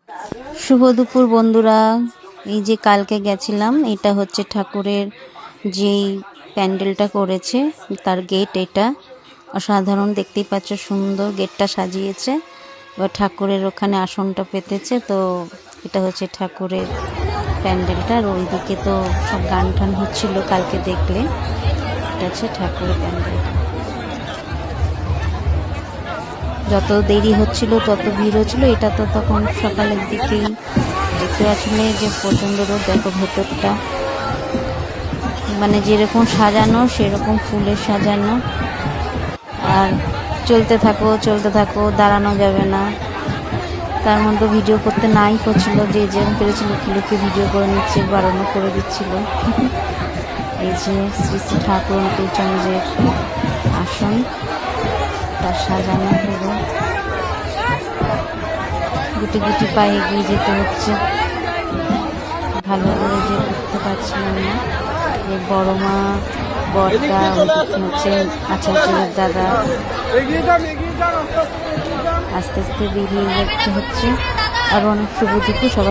শুভ দুপুর বন্ধুরা। এই যে কালকে গেছিলাম, এটা হচ্ছে ঠাকুরের যেই প্যান্ডেলটা করেছে তার গেট। এটা অসাধারণ, দেখতেই পাচ্ছ, সুন্দর গেটটা সাজিয়েছে। এবার ঠাকুরের ওখানে আসনটা পেতেছে, তো এটা হচ্ছে ঠাকুরের প্যান্ডেলটা। আর ওইদিকে তো সব গান টান হচ্ছিল কালকে দেখলে। এটা হচ্ছে ঠাকুরের প্যান্ডেলটা। যত দেরি হচ্ছিল তত ভিড় হচ্ছিল। এটা তো তখন সকালের দিকেই দেখতে পাচ্ছিলে যে প্রচণ্ড রোদ। দেখো ভেতরটা মানে যেরকম সাজানো সেরকম ফুলের সাজানো। আর চলতে থাকো, দাঁড়ানো যাবে না। তার মধ্যে ভিডিও করতে নাই করছিল, যে যেরকম পেরেছিল লুকিয়ে ভিডিও করে নিচ্ছে, বারণও করে দিচ্ছিল। এই যে শ্রী শ্রী ঠাকুর অতুলচন্দ্রের আসন, তার সাজানো হলো। গুটি গুটি পায়ে এগিয়ে যেতে হচ্ছে, ভালো করে যে উঠতে পারছিলাম না। যে বড় মা, বড়দা, ওইদিকে হচ্ছে আচার্যের দাদা, আস্তে আস্তে বেরিয়ে যেতে হচ্ছে। আর অনেক শুভ দুপুর সবাই।